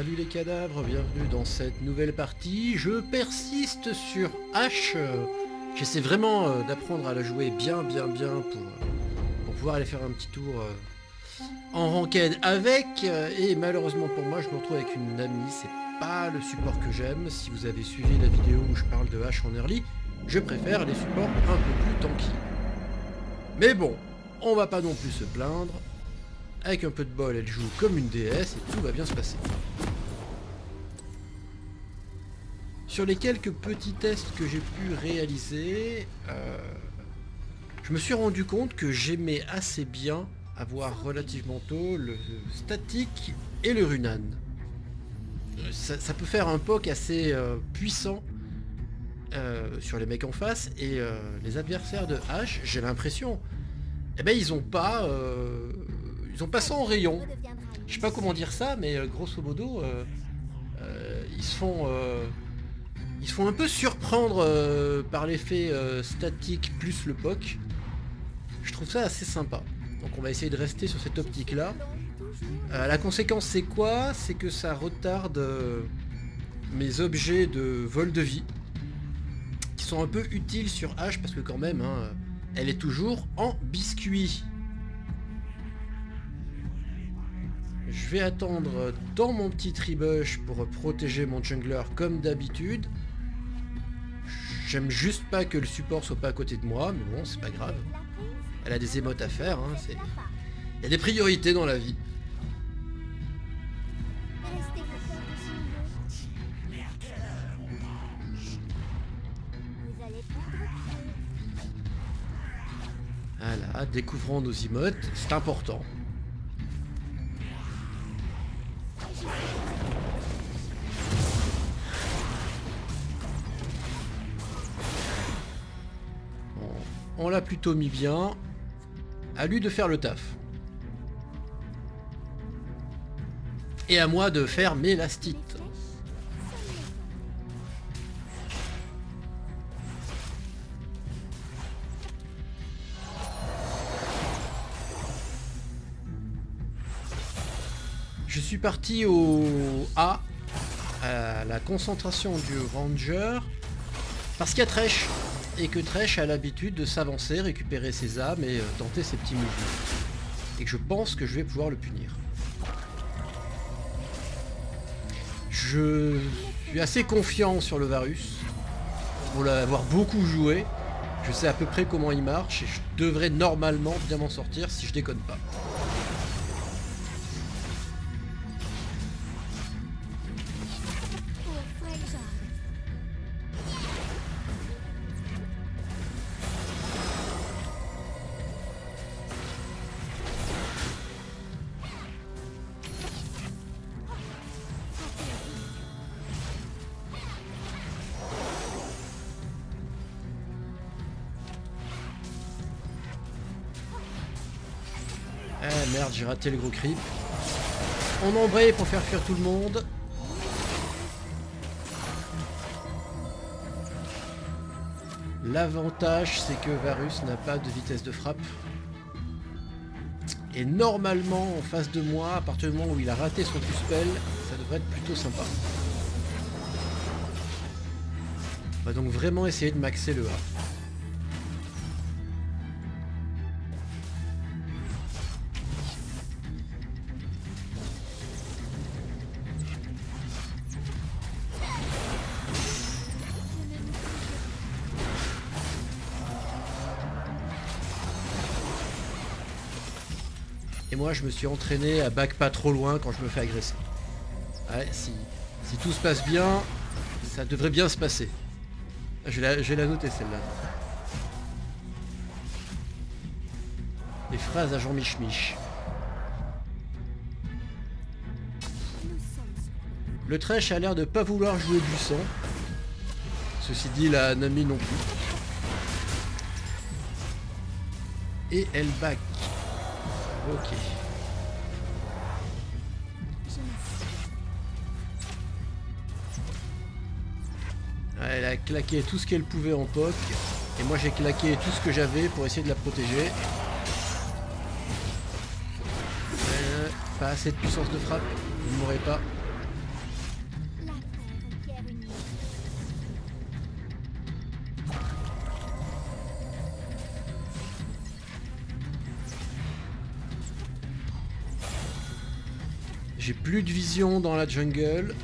Salut les cadavres, bienvenue dans cette nouvelle partie. Je persiste sur H. J'essaie vraiment d'apprendre à la jouer bien pour pouvoir aller faire un petit tour en ranked avec. Et malheureusement pour moi, je me retrouve avec une amie. C'est pas le support que j'aime. Si vous avez suivi la vidéo où je parle de H en early, je préfère les supports un peu plus tanky. Mais bon, on va pas non plus se plaindre. Avec un peu de bol, elle joue comme une déesse et tout va bien se passer. Sur les quelques petits tests que j'ai pu réaliser, je me suis rendu compte que j'aimais assez bien avoir relativement tôt le statique et le runan. Ça peut faire un poke assez puissant sur les mecs en face, et les adversaires de H, j'ai l'impression, eh ben ils ont pas ça en rayon. Je sais pas comment dire ça, mais grosso modo, ils se font un peu surprendre par l'effet statique plus le poke. Je trouve ça assez sympa. Donc on va essayer de rester sur cette optique là. La conséquence c'est quoi? C'est que ça retarde mes objets de vol de vie, qui sont un peu utiles sur H, parce que quand même, hein, elle est toujours en biscuit. Je vais attendre dans mon petit tribush pour protéger mon jungler comme d'habitude. J'aime juste pas que le support soit pas à côté de moi, mais bon, c'est pas grave. Elle a des émotes à faire, hein, il y a des priorités dans la vie. Voilà, découvrons nos emotes, c'est important. On l'a plutôt mis bien. À lui de faire le taf. Et à moi de faire mes lastites. Je suis parti au A, à la concentration du Ranger, parce qu'il y a Thresh. Et que Thresh a l'habitude de s'avancer, récupérer ses âmes et tenter ses petits mouvements. Et que je pense que je vais pouvoir le punir. Je suis assez confiant sur le Varus. Pour l'avoir beaucoup joué, je sais à peu près comment il marche et je devrais normalement bien m'en sortir si je déconne pas. Ah merde, j'ai raté le gros creep. On embraye pour faire fuir tout le monde. L'avantage, c'est que Varus n'a pas de vitesse de frappe. Et normalement, en face de moi, à partir du moment où il a raté son Q-spell, ça devrait être plutôt sympa. On va donc vraiment essayer de maxer le A. Et moi je me suis entraîné à back pas trop loin quand je me fais agresser. Ouais, si tout se passe bien, ça devrait bien se passer. Je vais la noter celle-là. Les phrases à Jean Mich. Le Thresh a l'air de pas vouloir jouer du sang. Ceci dit, la Nami non plus. Et elle back. Ok. Elle a claqué tout ce qu'elle pouvait en poke. Et moi j'ai claqué tout ce que j'avais pour essayer de la protéger. Pas assez de puissance de frappe. Vous ne m'aurez pas. J'ai plus de vision dans la jungle.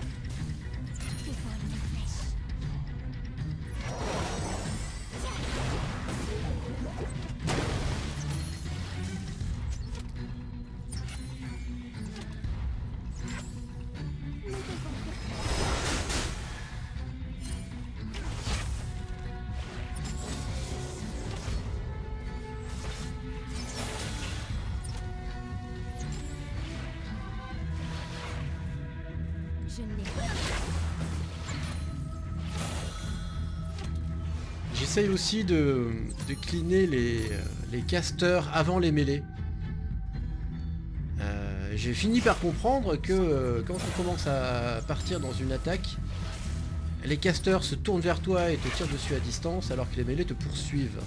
J'essaye aussi de cleaner les casters avant les mêlées. J'ai fini par comprendre que quand on commence à partir dans une attaque, les casters se tournent vers toi et te tirent dessus à distance alors que les mêlées te poursuivent.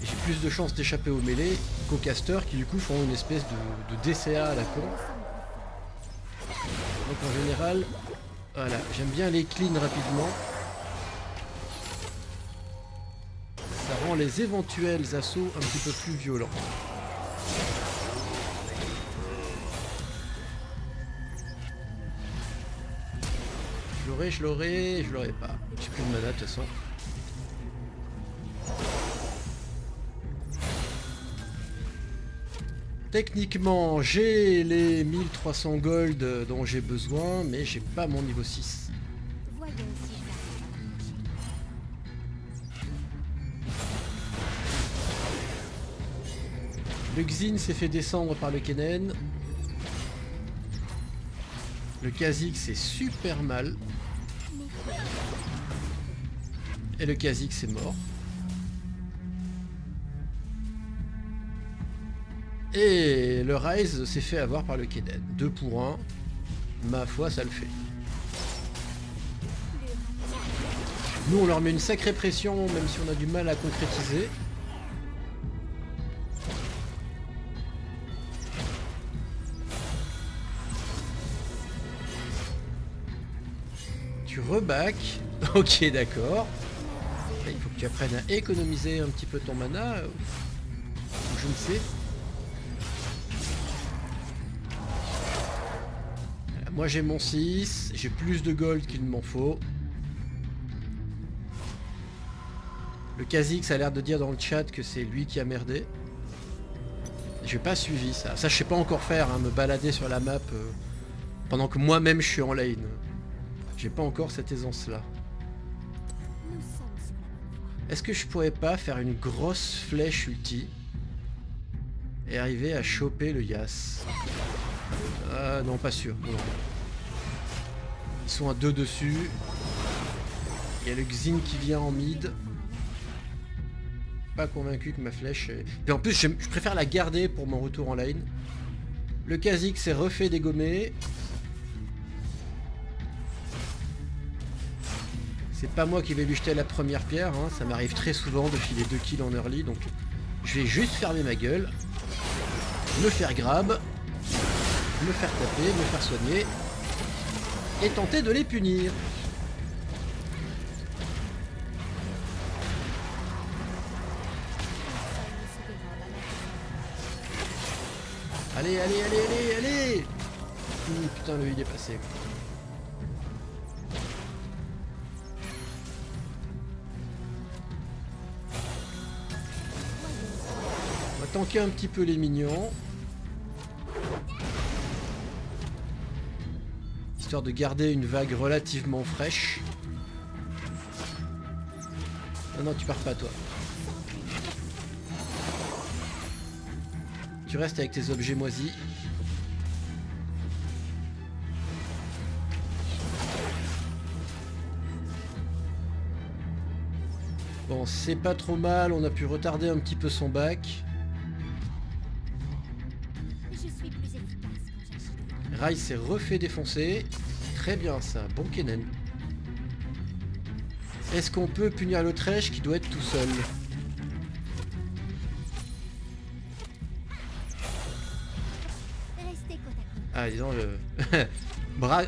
Et j'ai plus de chances d'échapper aux mêlées qu'aux casters qui du coup font une espèce de DCA à la con. Donc en général, voilà, j'aime bien les clean rapidement. Ça rend les éventuels assauts un petit peu plus violents. Je l'aurais pas. J'ai plus de mana de toute façon. Techniquement, j'ai les 1300 gold dont j'ai besoin, mais j'ai pas mon niveau 6. Le Xin s'est fait descendre par le Kennen. Le Kha'Zix est super mal. Et le Kha'Zix est mort. Et le Ryze s'est fait avoir par le Kennen. 2 pour 1. Ma foi, ça le fait. Nous, on leur met une sacrée pression, même si on a du mal à concrétiser. Tu reback. Ok, d'accord. Il faut que tu apprennes à économiser un petit peu ton mana. Je ne sais. Moi j'ai mon 6, j'ai plus de gold qu'il ne m'en faut. Le Kha'Zix a l'air de dire dans le chat que c'est lui qui a merdé. J'ai pas suivi ça. Ça je sais pas encore faire, hein, me balader sur la map pendant que moi-même je suis en lane. J'ai pas encore cette aisance là. Est-ce que je pourrais pas faire une grosse flèche ulti et arriver à choper le Yas? Non, pas sûr. Non. Ils sont à 2 dessus. Il y a le Xin qui vient en mid. Pas convaincu que ma flèche... Et en plus, je préfère la garder pour mon retour en lane. Le Kha'Zix s'est refait dégommer. C'est pas moi qui vais lui jeter la première pierre, hein. Ça m'arrive très souvent de filer 2 kills en early, donc je vais juste fermer ma gueule, me faire grab, me faire taper, me faire soigner, et tenter de les punir. Allez, allez, allez, allez, allez. Putain, le il est passé. On va tanker un petit peu les minions. Histoire de garder une vague relativement fraîche. Non, non, tu pars pas, toi. Tu restes avec tes objets moisis. Bon, c'est pas trop mal, on a pu retarder un petit peu son bac. Ryze s'est refait défoncer. Très bien ça, bon Kennen. Est-ce qu'on peut punir le Thresh qui doit être tout seul? Ah, disons le...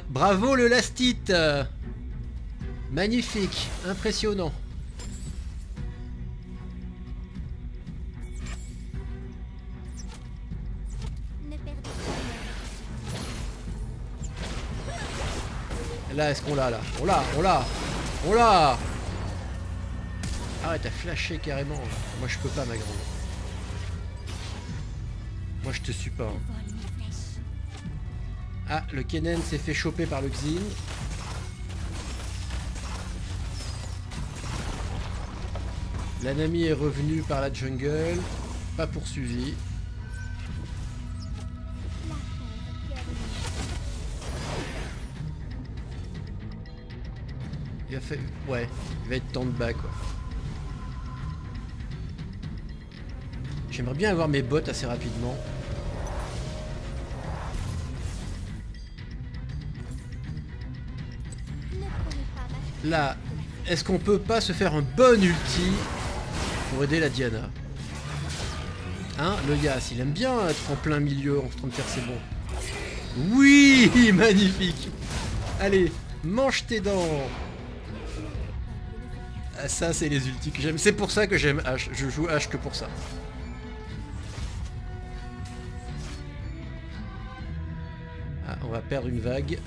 Bravo le Lastite. Magnifique, impressionnant. Là, est-ce qu'on l'a là? On l'a, on l'a, on l'a. Ah ouais, t'as flashé carrément. Moi, je peux pas, ma grande. Moi, je te suis pas. Hein. Ah, le Kennen s'est fait choper par le Xin. La Nami est revenue par la jungle. Pas poursuivi. Il a fait... Ouais, il va être temps de bas quoi. J'aimerais bien avoir mes bottes assez rapidement. Là, est-ce qu'on peut pas se faire un bon ulti pour aider la Diana? Hein, le Yas, il aime bien être en plein milieu en train de faire ses bons. Oui, magnifique. Allez, mange tes dents. Ah, ça, c'est les ultis que j'aime. C'est pour ça que j'aime H. Je joue H que pour ça. Ah, on va perdre une vague.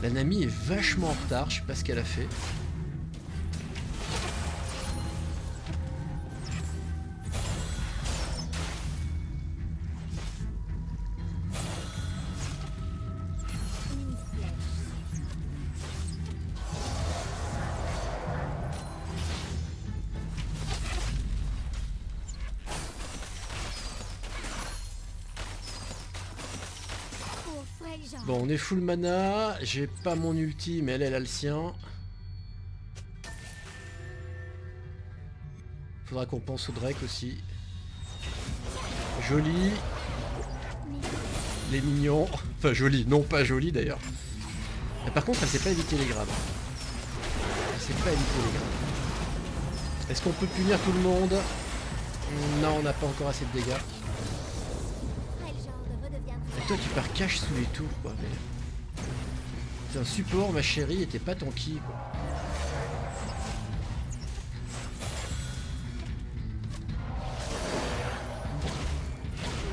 La Nami est vachement en retard. Je sais pas ce qu'elle a fait. Bon, on est full mana, j'ai pas mon ulti, mais elle a le sien. Faudra qu'on pense au Drake aussi. Joli. Les mignons. Enfin, joli, non pas joli d'ailleurs. Par contre, elle sait pas éviter les grabs. Elle sait pas éviter les grabs. Est-ce qu'on peut punir tout le monde? Non, on n'a pas encore assez de dégâts. Et toi tu pars cash sous les tours quoi, mais... C'est un support ma chérie et t'es pas tanky quoi.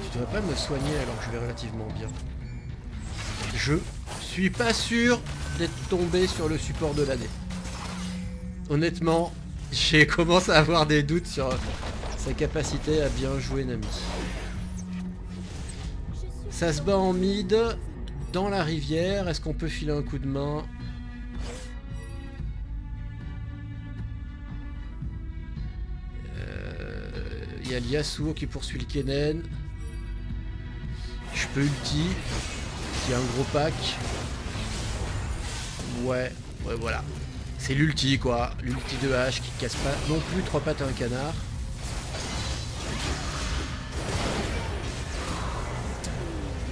Tu devrais pas me soigner alors que je vais relativement bien. Je suis pas sûr d'être tombé sur le support de l'année. Honnêtement, j'ai commencé à avoir des doutes sur sa capacité à bien jouer Nami. Ça se bat en mid, dans la rivière. Est-ce qu'on peut filer un coup de main? Il y a Yasuo qui poursuit le Kennen. Je peux ulti. Il y a un gros pack. Ouais, voilà. C'est l'ulti quoi. L'ulti de H qui casse pas non plus 3 pattes à un canard.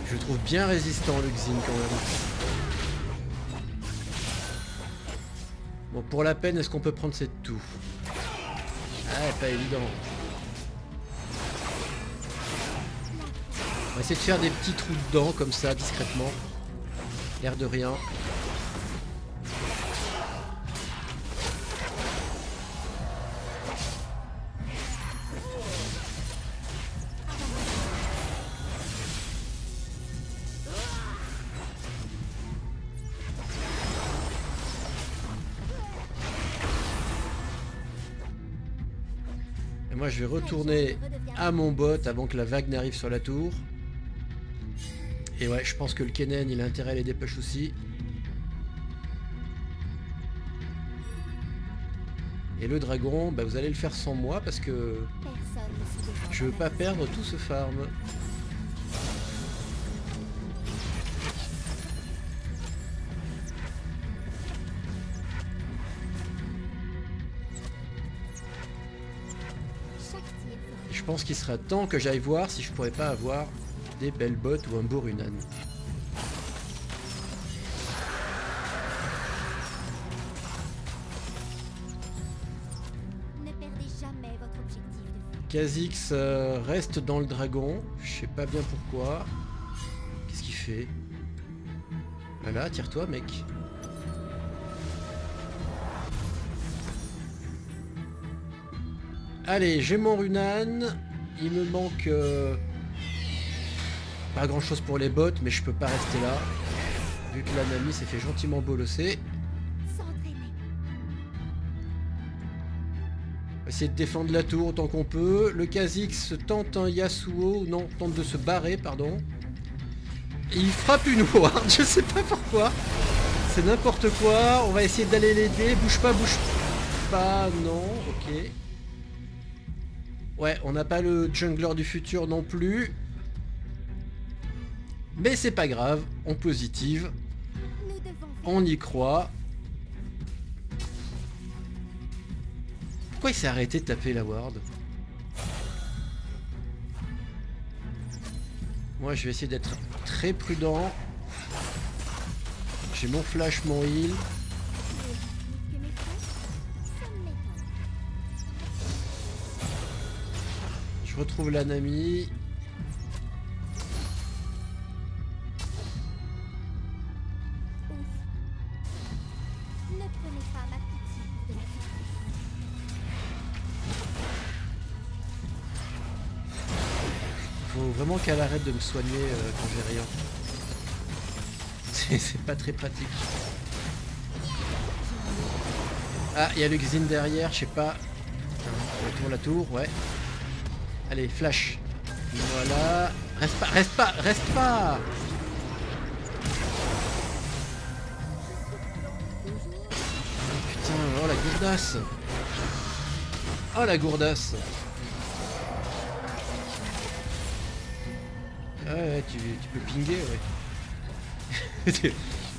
Je le trouve bien résistant le Xin quand même. Bon, pour la peine, est-ce qu'on peut prendre cette toux? Ah, pas évident. On va essayer de faire des petits trous dedans comme ça, discrètement. L'air de rien. Moi je vais retourner à mon bot avant que la vague n'arrive sur la tour. Et ouais, je pense que le Kennen il a intérêt à les dépêcher aussi. Et le dragon, bah vous allez le faire sans moi parce que je veux pas perdre tout ce farm. Je pense qu'il sera temps que j'aille voir si je pourrais pas avoir des belles bottes ou un beau Runan. Ne perdez jamais votre objectif de vie. Kha'Zix reste dans le dragon. Je sais pas bien pourquoi. Qu'est-ce qu'il fait? Voilà, tire-toi mec. Allez, j'ai mon Runan. Il me manque pas grand chose pour les bots, mais je peux pas rester là. Vu que la Nami s'est fait gentiment bolosser. S'entraîner. On va essayer de défendre la tour autant qu'on peut. Le Kha'Zix tente un Yasuo. Non, tente de se barrer, pardon. Et il frappe une ward, je sais pas pourquoi. C'est n'importe quoi. On va essayer d'aller l'aider. Bouge pas, bouge pas. Non, ok. Ouais, on n'a pas le jungler du futur non plus. Mais c'est pas grave, on positive. Nous devons faire On y croit. Pourquoi il s'est arrêté de taper la ward? Moi je vais essayer d'être très prudent. J'ai mon flash, mon heal. que mes frères. Ça me m'étonne. Je retrouve la Nami. Ne prenez pas ma pitié pour de la souffrance. Faut vraiment qu'elle arrête de me soigner quand j'ai rien. C'est pas très pratique. Ah, il y a le Xin derrière, je sais pas. Retour la tour, ouais. Allez, flash. Voilà. Reste pas, reste pas, reste pas. Putain, oh la gourdasse. Oh la gourdasse. Ouais, tu peux pinguer, ouais.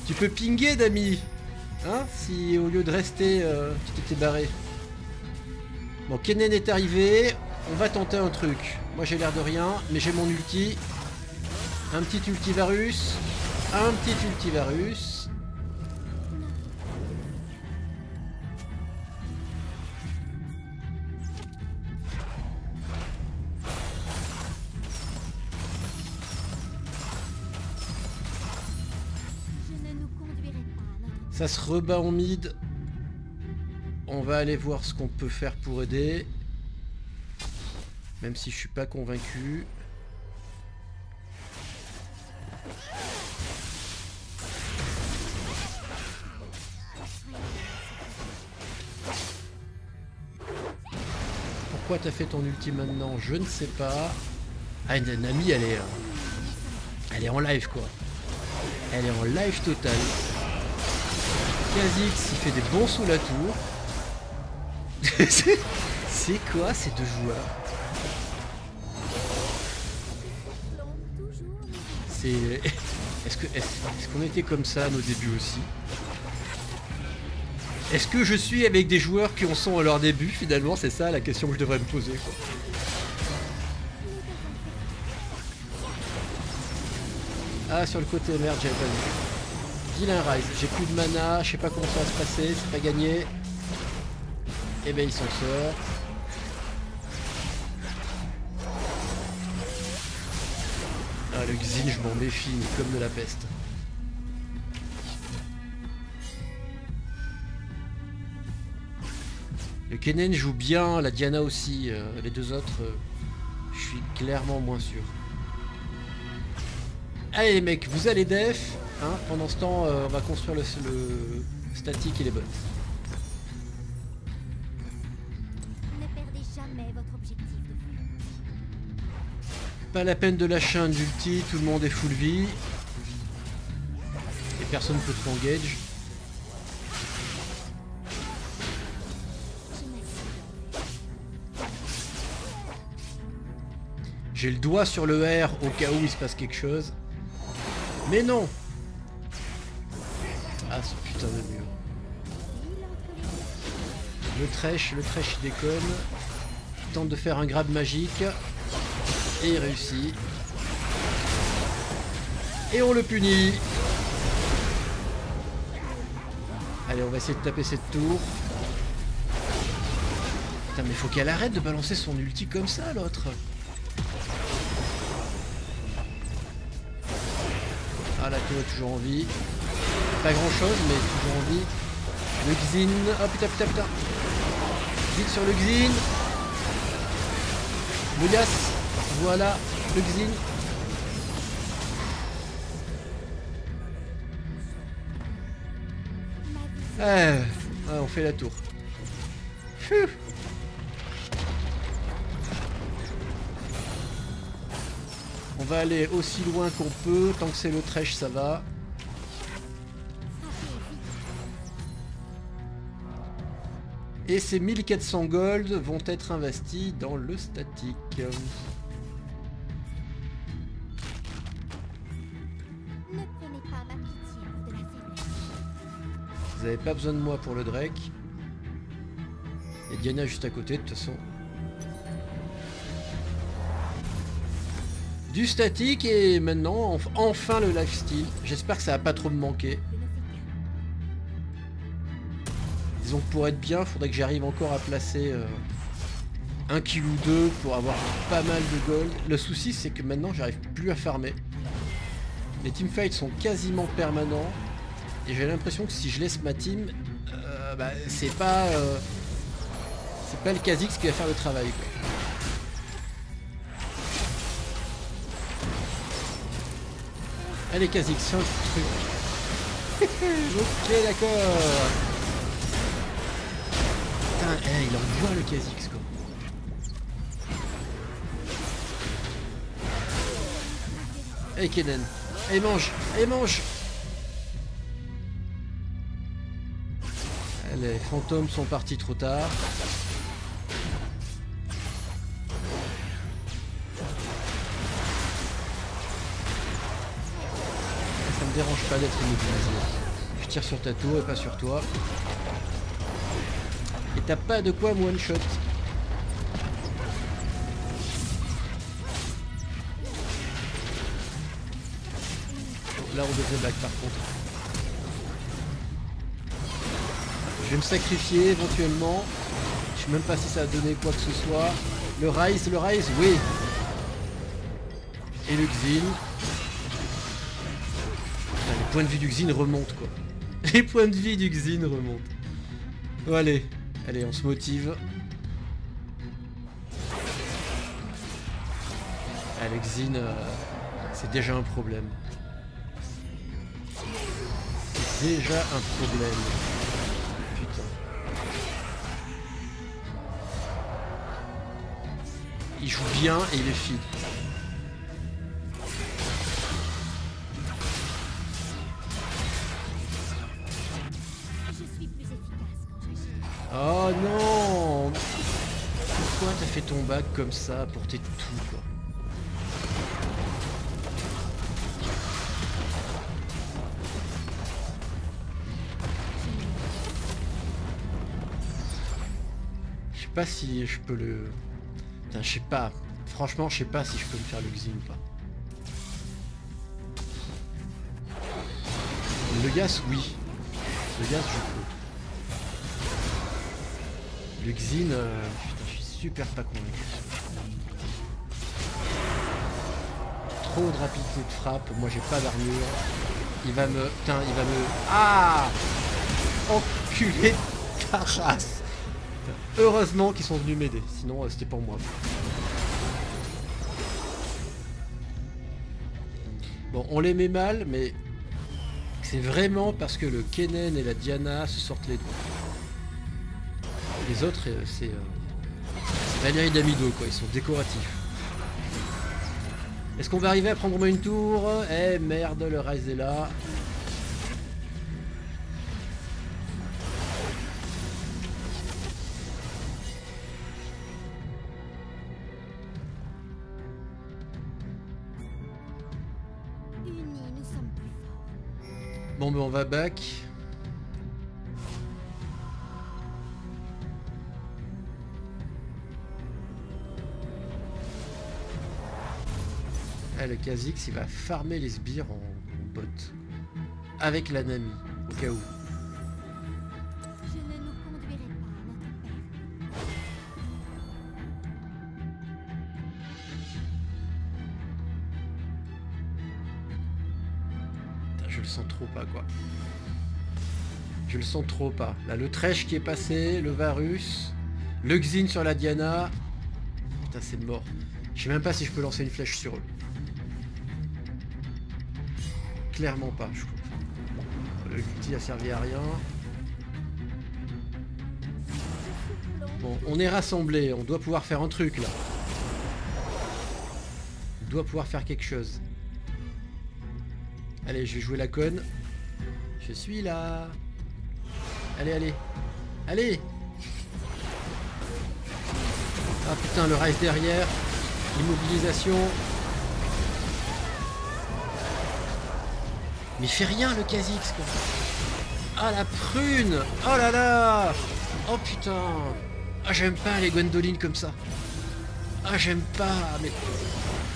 Tu peux pinguer, Dami. Hein, si au lieu de rester, tu t'étais barré. Bon, Kennen est arrivé. On va tenter un truc. Moi, j'ai l'air de rien, mais j'ai mon ulti. Un petit ultivarus. Un petit ultivarus. Je ne nous conduirai pas à notre Ça se rebat en mid. On va aller voir ce qu'on peut faire pour aider. Même si je suis pas convaincu. Pourquoi t'as fait ton ulti maintenant? Je ne sais pas. Ah, Nami, elle est en live, quoi. Elle est en live total. Kha'Zix, il fait des bons sous la tour. C'est quoi ces deux joueurs? toujours. C'est... Est-ce qu'on était comme ça à nos débuts aussi? Est-ce que je suis avec des joueurs qui en sont à leur début finalement? C'est ça la question que je devrais me poser, quoi. Ah, sur le côté merde, j'avais pas vu. Vilain Rise, j'ai plus de mana, je sais pas comment ça va se passer, c'est pas gagné. Et ben il s'en sort. Ah, le Xin, je m'en méfie comme de la peste. Le Kennen joue bien, la Diana aussi, les deux autres, je suis clairement moins sûr. Allez les mecs, vous allez def, hein, pendant ce temps on va construire le statique et les bots. Ne perdez jamais votre objectif de vue. Pas la peine de lâcher un ulti, tout le monde est full vie. Et personne ne peut te engage. J'ai le doigt sur le R au cas où il se passe quelque chose. Mais non. Ah, ce putain de mur. Le trèche il déconne. Il tente de faire un grab magique. Et il réussit. Et on le punit. Allez, on va essayer de taper cette tour. Putain, mais faut qu'elle arrête de balancer son ulti comme ça, l'autre. Ah, la tour est toujours en vie. Pas grand chose, mais toujours en vie. Le Xin. Oh putain, putain, putain. Vite sur le Xin. Le Yas. Voilà, le Xin. Ouais, on fait la tour. Pfiou. On va aller aussi loin qu'on peut, tant que c'est le trèche ça va. Et ces 1400 gold vont être investis dans le statique. Ne prenez pas ma pitié pour de la faiblesse. Vous n'avez pas besoin de moi pour le Drake. Et Diana juste à côté de toute façon. Du statique et maintenant enfin le lifesteal. J'espère que ça va pas trop me manquer. Disons que pour être bien, il faudrait que j'arrive encore à placer 1 kill ou 2 pour avoir pas mal de gold. Le souci c'est que maintenant j'arrive plus à farmer. Les teamfights sont quasiment permanents. Et j'ai l'impression que si je laisse ma team, c'est pas le Kha'Zix qui va faire le travail, quoi. Allez Kha'Zix, fais un truc. Ok, d'accord. Putain, il envoie le Kha'Zix, quoi. Allez Kennen, allez mange, allez mange. Les fantômes sont partis trop tard. Ça me dérange pas d'être immobilisé. Je tire sur ta tour et pas sur toi. Et t'as pas de quoi me one shot. Là on devrait back par contre. Je vais me sacrifier éventuellement. Je sais même pas si ça a donné quoi que ce soit. Le Rise, oui. Et le Xin. Putain, les points de vie du Xin remontent, quoi. Les points de vie du Xin remontent. Bon, allez, on se motive. Le Xin, c'est déjà un problème. C'est déjà un problème. Il joue bien et il est feed. Oh non! Pourquoi t'as fait ton bac comme ça pour tes tout, quoi? Je sais pas si je peux le... Putain, je sais pas. Franchement, je sais pas si je peux me faire le Xin ou pas. Le Gas, oui. Le Gas, je peux. Le Xin, putain, je suis super pas convaincu. Trop de rapidité de frappe. Moi, j'ai pas d'armure. Il va me... Putain, il va me... Ah! Enculé de ta race! Heureusement qu'ils sont venus m'aider, sinon c'était pour moi. Bon, on les met mal, mais c'est vraiment parce que le Kennen et la Diana se sortent les doigts. Les autres, c'est Valérie Damido, quoi, ils sont décoratifs. Est-ce qu'on va arriver à prendre au moins une tour? Eh merde, le Rise est là. Bon ben on va back. Ah, le Kha'Zix il va farmer les sbires en bot. Avec la Nami, au cas où. Je ne nous conduirai pas à notre perte. Je le sens trop pas, quoi. Je le sens trop pas. Là, le Thresh qui est passé, le Varus, le Xin sur la Diana. Putain, c'est mort. Je sais même pas si je peux lancer une flèche sur eux. Clairement pas, je crois. Le ulti a servi à rien. Bon, on est rassemblés, on doit pouvoir faire un truc là. On doit pouvoir faire quelque chose. Allez, je vais jouer la conne. Je suis là. Allez, allez. Allez. Ah putain, le rise derrière. L'immobilisation. Mais il fait rien le Kha'Zix quoi. Ah la prune. Oh là là. Oh putain. Ah j'aime pas les Gwendoline comme ça. Ah j'aime pas. Mais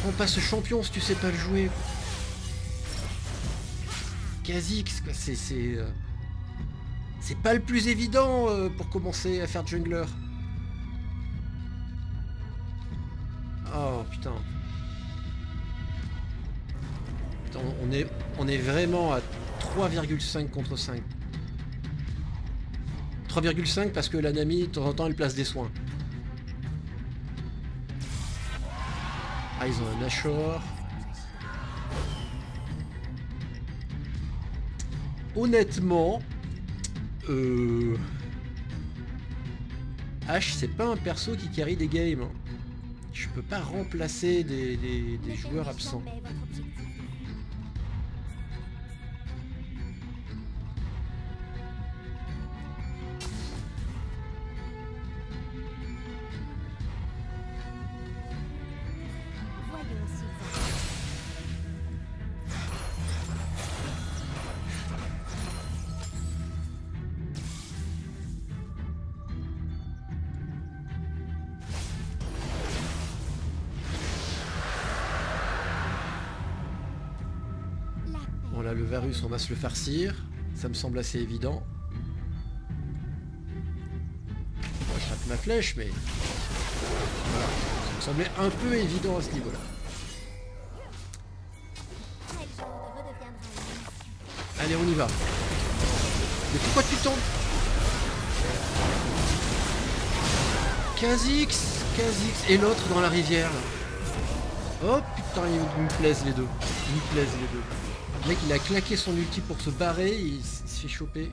prends pas ce champion si tu sais pas le jouer. Kha'Zix quoi, c'est pas le plus évident pour commencer à faire jungler. Oh putain. Attends, on est vraiment à 3,5 contre 5. 3,5 parce que la Nami, de temps en temps, elle place des soins. Ah, ils ont un Nashor. Honnêtement, Ashe, c'est pas un perso qui carry des games. Je peux pas remplacer des joueurs absents. Jamais votre objectif. Voyons s'ils ont... La paix. Bon là, le Varus, on va se le farcir. Ça me semble assez évident. Moi, je rate ma flèche, mais... Voilà. Ça me semblait un peu évident à ce niveau-là. Hellbound redeviendra une mission. Allez, on y va. Mais pourquoi tu tombes? Kha'Zix, Kha'Zix et l'autre dans la rivière là. Oh putain, ils me plaisent les deux. Ils me plaisent les deux. Le mec, il a claqué son ulti pour se barrer, il se fait choper.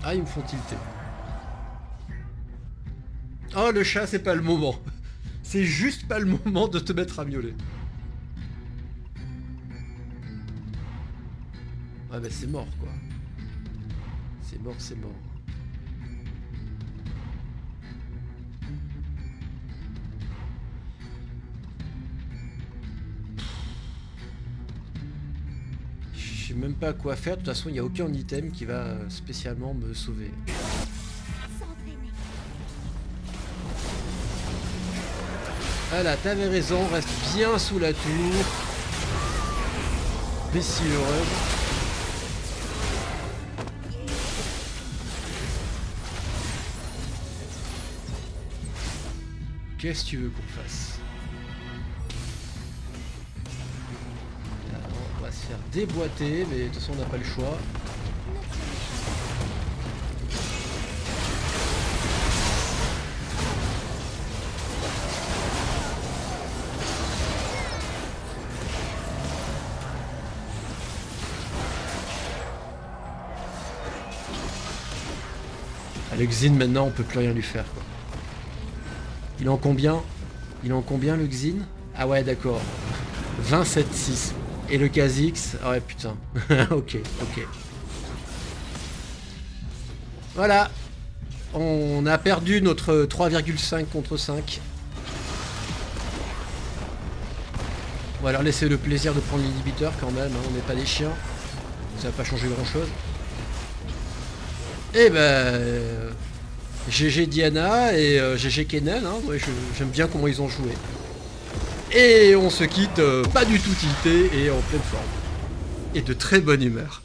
Ah, ils me font tilter. Oh, le chat, c'est pas le moment. C'est juste pas le moment de te mettre à miauler. Ah bah c'est mort quoi. C'est mort, c'est mort. Je sais même pas quoi faire, de toute façon il n'y a aucun item qui va spécialement me sauver. S'entraîner. Ah là, t'avais raison, reste bien sous la tour. Imbécile heureuse. Qu'est-ce que tu veux qu'on fasse? Là, on va se faire déboîter, mais de toute façon on n'a pas le choix. Ah, le Xin maintenant on peut plus rien lui faire quoi. Il est en combien? Il est en combien le Xin? Ah ouais d'accord. 27-6. Et le Kha'Zix? Ah ouais putain. Ok, ok. Voilà. On a perdu notre 3,5 contre 5. On va leur laisser le plaisir de prendre l'inhibiteur quand même, hein. On n'est pas des chiens. Ça va pas changer grand chose. Et ben... GG Diana et GG Kennen, hein. Ouais, j'aime bien comment ils ont joué. Et on se quitte pas du tout tilté et en pleine forme. Et de très bonne humeur.